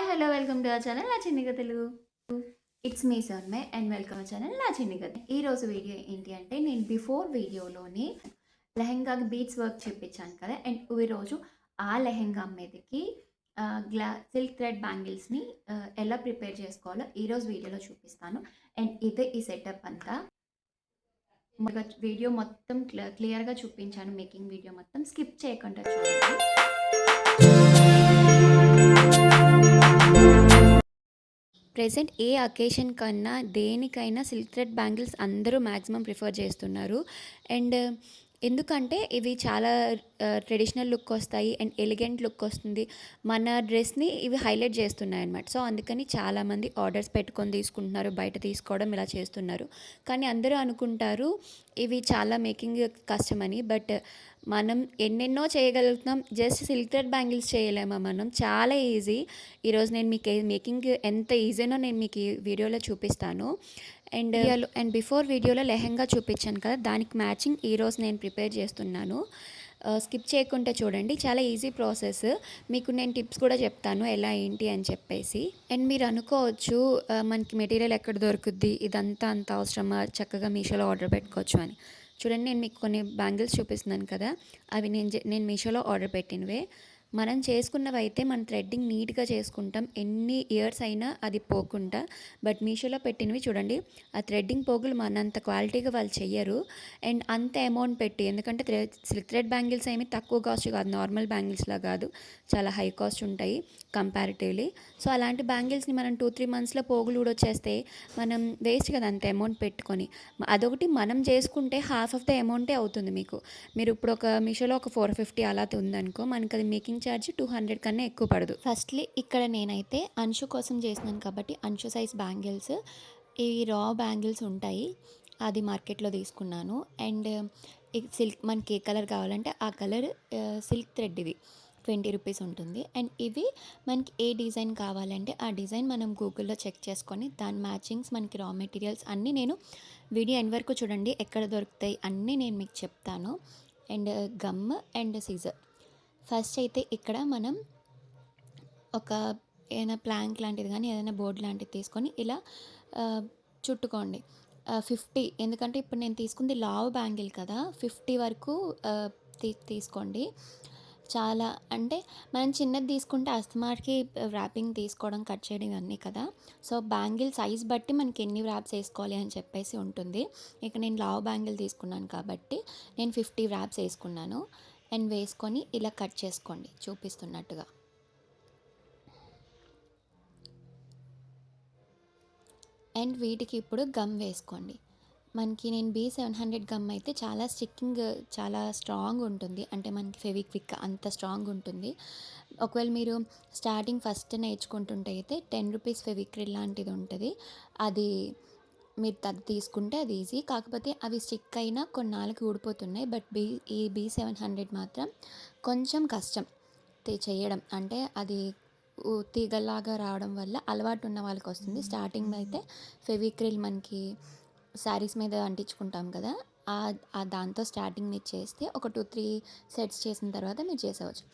Hello! Welcome to our channel నా చిన్నిగ Telugu. It's me Soumya and welcome our channel నా చిన్నిగ. ఈరోజు వీడియో ఏంటి అంటే నేను బిఫోర్ వీడియోలోనే లెహెంగాకి బీడ్స్ వర్క్ చేపించాను కదా! అండ్ ఈరోజు ఆ లెహెంగా మీదకి సిల్క్ థ్రెడ్ బ్యాంగిల్స్‌ని ఎలా ప్రిపేర్ చేసుకోవాలో ఈరోజు వీడియోలో చూపిస్తాను. అండ్ ఇదే ఈ సెటప్ అంతా. వీడియో మొత్తం క్లియర్‌గా చూపించాను. మేకింగ్ వీడియో మొత్తం స్కిప్ చేయకుండా చూడండి. ప్రెజెంట్ ఏ అకేషన్ కన్నా దేనికైనా సిల్క్ థ్రెడ్ బ్యాంగిల్స్ అందరూ మ్యాక్సిమం ప్రిఫర్ చేస్తున్నారు. అండ్ ఎందుకంటే ఇవి చాలా ట్రెడిషనల్ లుక్ వస్తాయి అండ్ ఎలిగెంట్ లుక్ వస్తుంది. మన డ్రెస్ని ఇవి హైలైట్ చేస్తున్నాయి అన్నమాట. సో అందుకని చాలామంది ఆర్డర్స్ పెట్టుకొని తీసుకుంటున్నారు, బయట తీసుకోవడం ఇలా చేస్తున్నారు. కానీ అందరూ అనుకుంటారు ఇవి చాలా మేకింగ్ కష్టమని. బట్ మనం ఎన్నెన్నో చేయగలుగుతున్నాం, జస్ట్ సిల్క్ థ్రెడ్ బ్యాంగిల్స్ చేయలేమా మనం? చాలా ఈజీ. ఈరోజు నేను మీకు మేకింగ్ ఎంత ఈజీనో నేను మీకు ఈ వీడియోలో చూపిస్తాను. అండ్ బిఫోర్ వీడియోలో లెహెంగా చూపించాను కదా, దానికి మ్యాచింగ్ ఈరోజు నేను ప్రిపేర్ చేస్తున్నాను. స్కిప్ చేయకుండా చూడండి, చాలా ఈజీ ప్రాసెస్. మీకు నేను టిప్స్ కూడా చెప్తాను ఎలా ఏంటి అని చెప్పేసి. అండ్ మీరు అనుకోవచ్చు మనకి మెటీరియల్ ఎక్కడ దొరుకుద్ది, ఇదంతా అంత అవసరమా, చక్కగా మీషోలో ఆర్డర్ పెట్టుకోవచ్చు అని. చూడండి, నేను మీకు కొన్ని బ్యాంగిల్స్ చూపిస్తున్నాను కదా, అవి నేను మీషోలో ఆర్డర్ పెట్టినవే. మనం చేసుకున్నవి అయితే మన థ్రెడ్డింగ్ నీట్గా చేసుకుంటాం, ఎన్ని ఇయర్స్ అయినా అది పోకుండా. బట్ మీషోలో పెట్టినవి చూడండి, ఆ థ్రెడ్డింగ్ పోగులు మనంత క్వాలిటీగా వాళ్ళు చెయ్యరు. అండ్ అంత అమౌంట్ పెట్టి, ఎందుకంటే సిల్క్ థ్రెడ్ బ్యాంగిల్స్ ఏమి తక్కువ కాస్ట్ కాదు, నార్మల్ బ్యాంగిల్స్లా కాదు, చాలా హై కాస్ట్ ఉంటాయి కంపారిటివ్లీ. సో అలాంటి బ్యాంగిల్స్ని మనం 2-3 మంత్స్లో పోగులు ఊడొచ్చేస్తే మనం వేస్ట్ కదా అంత అమౌంట్ పెట్టుకొని. అదొకటి మనం చేసుకుంటే హాఫ్ ఆఫ్ ద అమౌంటే అవుతుంది మీకు. మీరు ఇప్పుడు ఒక మీషోలో ఒక 450 అలా ఉందనుకో, మనకు అది మేకింగ్ ఛార్జ్ 200 కన్నా ఎక్కువ పడదు. ఫస్ట్లీ ఇక్కడ నేనైతే అంచు కోసం చేసినాను కాబట్టి అంచు సైజ్ బ్యాంగిల్స్, ఈ రా బ్యాంగిల్స్ ఉంటాయి, అది మార్కెట్లో తీసుకున్నాను. అండ్ సిల్క్ మనకి ఏ కలర్ కావాలంటే ఆ కలర్ సిల్క్ థ్రెడ్ ఇది 20 రూపీస్ ఉంటుంది. అండ్ ఇవి మనకి ఏ డిజైన్ కావాలంటే ఆ డిజైన్ మనం గూగుల్లో చెక్ చేసుకొని దాని మ్యాచింగ్స్ మనకి రా మెటీరియల్స్ అన్నీ నేను వీడియో ఎండ్ వరకు చూడండి, ఎక్కడ దొరుకుతాయి అన్నీ నేను మీకు చెప్తాను. And gum and scissor. First అయితే ఇక్కడ మనం ఒక ఏదైనా ప్లాంక్ లాంటిది కానీ ఏదైనా బోర్డు లాంటిది తీసుకొని ఇలా చుట్టుకోండి. 50, ఎందుకంటే ఇప్పుడు నేను తీసుకుంది లావ్ బ్యాంగిల్ కదా, 50 వరకు తీసుకోండి. చాలా అంటే మనం చిన్నది తీసుకుంటే అస్తమాటికి ర్యాపింగ్ తీసుకోవడం, కట్ చేయడం ఇవన్నీ కదా. సో బ్యాంగిల్ సైజ్ బట్టి మనకి ఎన్ని ర్యాప్స్ వేసుకోవాలి అని చెప్పేసి ఉంటుంది. ఇక నేను లావ్ బ్యాంగిల్ తీసుకున్నాను కాబట్టి నేను 50 ర్యాప్స్ వేసుకున్నాను. అండ్ వేసుకొని ఇలా కట్ చేసుకోండి చూపిస్తున్నట్టుగా. అండ్ వీటికి ఇప్పుడు గమ్ వేసుకోండి. మనకి నేను B700 గమ్ అయితే చాలా స్టిక్కింగ్, చాలా స్ట్రాంగ్ ఉంటుంది, అంటే మనకి ఫెవిక్విక్ అంత స్ట్రాంగ్ ఉంటుంది. ఒకవేళ మీరు స్టార్టింగ్ ఫస్ట్ నేర్చుకుంటుంటే అయితే 10 రూపీస్ ఫెవిక్రిల్ లాంటిది ఉంటుంది, అది మీరు తీసుకుంటే అది ఈజీ. కాకపోతే అవి స్టిక్ అయినా కొన్నాళ్ళకి ఊడిపోతున్నాయి. బట్ ఈ B700 మాత్రం కొంచెం కష్టం చేయడం, అంటే అది తీగలాగా రావడం వల్ల అలవాటు ఉన్న వాళ్ళకి వస్తుంది. స్టార్టింగ్ అయితే ఫెవిక్రిల్ మనకి శారీస్ మీద అంటించుకుంటాం కదా, దాంతో స్టార్టింగ్ మీరు చేస్తే ఒక 2-3 సెట్స్ చేసిన తర్వాత మీరు చేసేవచ్చు.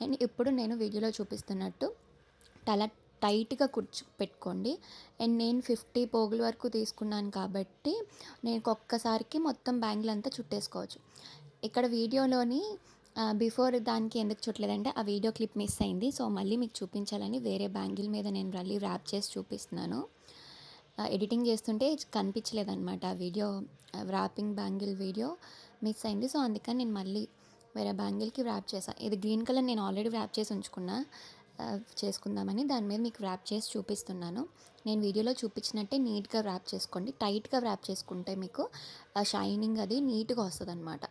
అండ్ ఇప్పుడు నేను వీడియోలో చూపిస్తున్నట్టు చాలా టైట్గా పెట్టుకోండి. అండ్ నేను 50 పోగుల వరకు తీసుకున్నాను కాబట్టి నేను ఒక్కసారికి మొత్తం బ్యాంగిల్ అంతా చుట్టేసుకోవచ్చు. ఇక్కడ వీడియోలోని బిఫోర్ దానికి ఎందుకు చుట్టలేదంటే ఆ వీడియో క్లిప్ మిస్ అయింది. సో మళ్ళీ మీకు చూపించాలని వేరే బ్యాంగిల్ మీద నేను మళ్ళీ ర్యాప్ చేసి చూపిస్తున్నాను. ఎడిటింగ్ చేస్తుంటే కనిపించలేదన్నమాట ఆ video, wrapping bangle video miss అయింది. సో అందుకని నేను మళ్ళీ వేరే బ్యాంగిల్కి ర్యాప్ చేశాను. ఇది గ్రీన్ కలర్ నేను ఆల్రెడీ ర్యాప్ చేసి ఉంచుకున్నా, చేసుకుందామని దాని మీద మీకు ర్యాప్ చేసి చూపిస్తున్నాను. నేను వీడియోలో చూపించినట్టే నీట్గా ర్యాప్ చేసుకోండి. టైట్గా ర్యాప్ చేసుకుంటే మీకు షైనింగ్ అది నీట్గా వస్తుంది అనమాట.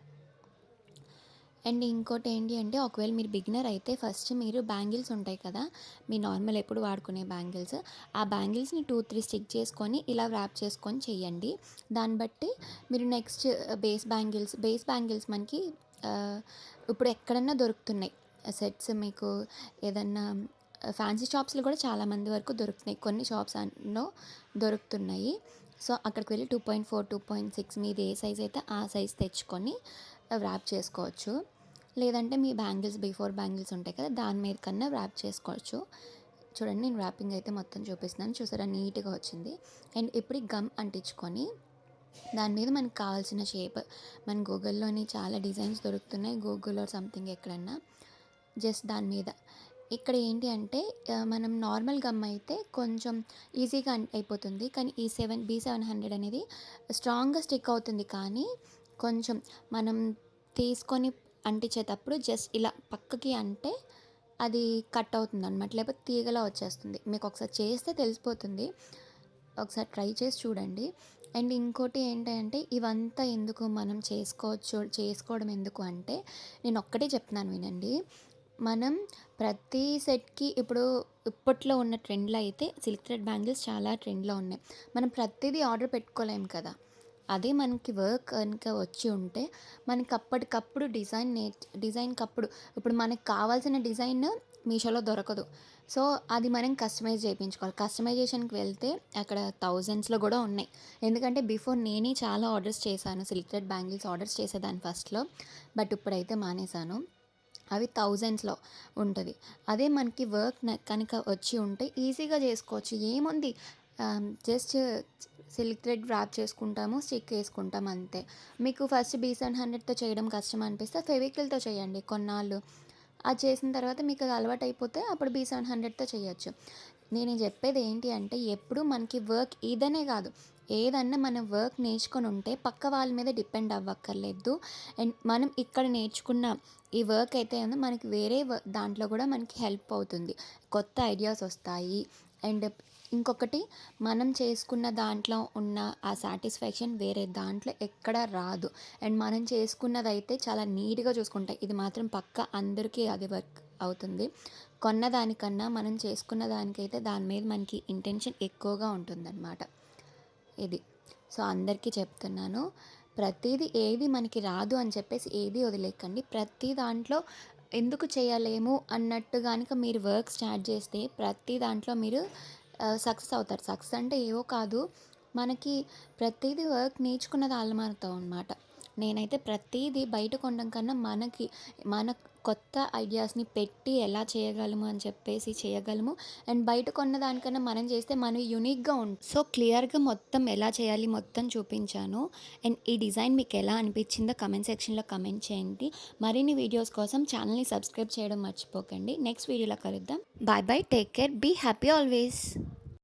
అండ్ ఇంకోటి ఏంటి అంటే, ఒకవేళ మీరు బిగినర్ అయితే ఫస్ట్ మీరు బ్యాంగిల్స్ ఉంటాయి కదా, మీ నార్మల్ ఎప్పుడు వాడుకునే బ్యాంగిల్స్, ఆ బ్యాంగిల్స్ని 2-3 స్టిక్ చేసుకొని ఇలా ర్యాప్ చేసుకొని చేయండి. దాన్ని బట్టి మీరు నెక్స్ట్ బేస్ బ్యాంగిల్స్ మనకి ఇప్పుడు ఎక్కడన్నా దొరుకుతున్నాయి సెట్స్. మీకు ఏదన్నా ఫ్యాన్సీ షాప్స్లో కూడా చాలామంది వరకు దొరుకుతున్నాయి, కొన్ని షాప్స్లో దొరుకుతున్నాయి. సో అక్కడికి వెళ్ళి 2.4, 2.6 మీది ఏ సైజ్ అయితే ఆ సైజ్ తెచ్చుకొని ర్యాప్ చేసుకోవచ్చు. లేదంటే మీ బిఫోర్ బ్యాంగిల్స్ ఉంటాయి కదా, దాని మీద కన్నా ర్యాప్ చేసుకోవచ్చు. చూడండి నేను ర్యాపింగ్ అయితే మొత్తం చూపిస్తున్నాను. చూసారా నీట్‌గా వచ్చింది. అండ్ ఇప్పుడు ఈ గమ్ అంటించుకొని దాని మీద మనకు కావాల్సిన షేప్ మన గూగుల్‌లోని చాలా డిజైన్స్ దొరుకుతున్నాయి. గూగుల్ ఆర్ సంథింగ్ ఎక్కడన్నా. జస్ట్ దాని మీద ఇక్కడ ఏంటి అంటే మనం నార్మల్ గమ్ అయితే కొంచెం ఈజీగా అయిపోతుంది. కానీ ఈ B700 అనేది స్ట్రాంగ్‌గా స్టిక్ అవుతుంది. కానీ కొంచెం మనం తీసుకొని అంటించేటప్పుడు జస్ట్ ఇలా పక్కకి అంటే అది కట్ అవుతుందనమాట. లేకపోతే తీగలా వచ్చేస్తుంది. మీకు ఒకసారి చేస్తే తెలిసిపోతుంది. ఒకసారి ట్రై చేసి చూడండి. అండ్ ఇంకోటి ఏంటంటే ఇవంతా ఎందుకు మనం చేసుకోవడం ఎందుకు అంటే నేను ఒక్కటే చెప్తున్నాను వినండి. మనం ప్రతి సెట్‌కి ఇప్పట్లో ఉన్న ట్రెండ్‌లో అయితే సిల్క్ థ్రెడ్ బ్యాంగిల్స్ చాలా ట్రెండ్‌లో ఉన్నాయి. మనం ప్రతీదీ ఆర్డర్ పెట్టుకోలేము కదా! అదే మనకి వర్క్ కనుక వచ్చి ఉంటే మనకి అప్పటికప్పుడు డిజైన్‌కప్పుడు ఇప్పుడు మనకు కావాల్సిన డిజైన్ మీషోలో దొరకదు. సో, అది మనం కస్టమైజ్ చేయించుకోవాలి. కస్టమైజేషన్‌కి వెళ్తే అక్కడ థౌజండ్స్‌లో కూడా ఉన్నాయి. ఎందుకంటే బిఫోర్ నేనే చాలా ఆర్డర్స్ చేశాను. సిల్క్ థ్రెడ్ బ్యాంగిల్స్ ఆర్డర్స్ చేసేదాన్ని ఫస్ట్‌లో. బట్ ఇప్పుడైతే మానేశాను. అవి థౌజండ్స్‌లో ఉంటది. అదే మనకి వర్క్ కనుక వచ్చి ఉంటే ఈజీగా చేసుకోవచ్చు. ఏముంది జస్ట్ సిల్క్ థ్రెడ్ ర్యాప్ చేసుకుంటాము, స్టిక్ ఏసుకుంటాం అంతే. మీకు ఫస్ట్ B700తో చేయడం కష్టం అనిపిస్తే ఫెవిక్రిల్‌తో చేయండి కొన్నాళ్ళు. అది చేసిన తర్వాత మీకు అది అలవాటైపోతే అప్పుడు B700తో చేయొచ్చు. నేను చెప్పేది ఏంటి అంటే ఎప్పుడు మనకి వర్క్ ఇదనే కాదు. ఏదన్నా మనం వర్క్ నేర్చుకొని ఉంటే పక్క వాళ్ళ మీద డిపెండ్ అవ్వక్కర్లేదు. అండ్ మనం ఇక్కడ నేర్చుకున్న ఈ వర్క్ అయితే ఉందో మనకి వేరే దాంట్లో కూడా మనకి హెల్ప్ అవుతుంది. కొత్త ఐడియాస్ వస్తాయి. అండ్ ఇంకొకటి మనం చేసుకున్న దాంట్లో ఉన్న ఆ సాటిస్ఫాక్షన్ వేరే దాంట్లో ఎక్కడ రాదు. అండ్ మనం చేసుకున్నదైతే చాలా నీట్‌గా చూసుకుంటాయి. ఇది మాత్రం పక్కా అందరికీ అది వర్క్ అవుతుంది. కొన్న దానికన్నా మనం చేసుకున్న దానికైతే దాని మీద మనకి ఇంటెన్షన్ ఎక్కువగా ఉంటుందన్నమాట. ఇది. సో, అందరికీ చెప్తున్నాను. ప్రతీది ఏది మనకి రాదు అని చెప్పేసి ఏది వదిలేయకండి. ప్రతి దాంట్లో ఎందుకు చేయలేము అన్నట్టు గనుక మీరు వర్క్ స్టార్ట్ చేస్తే ప్రతి దాంట్లో మీరు సక్సెస్ అవుతారు. సక్సెస్ అంటే ఏవో కాదు. మనకి ప్రతీది వర్క్ నేర్చుకున్నది అలమవుతాం అనమాట. నేనైతే ప్రతీది బయట కొనడం కన్నా మన కొత్త ఐడియాస్‌ని పెట్టి ఎలా చేయగలము అని చెప్పేసి చేయగలము. అండ్ బయట కొన్న దానికన్నా మనం చేస్తే మనవి యూనిక్‌గా సో, క్లియర్‌గా మొత్తం ఎలా చేయాలి మొత్తం చూపించాను. అండ్ ఈ డిజైన్ మీకు ఎలా అనిపించిందో కామెంట్ సెక్షన్‌లో కామెంట్ చేయండి. మరిన్ని వీడియోస్ కోసం ఛానల్‌ని సబ్స్క్రైబ్ చేయడం మర్చిపోకండి. నెక్స్ట్ వీడియోలో కలుద్దాం. Bye bye. Take care. Be happy always.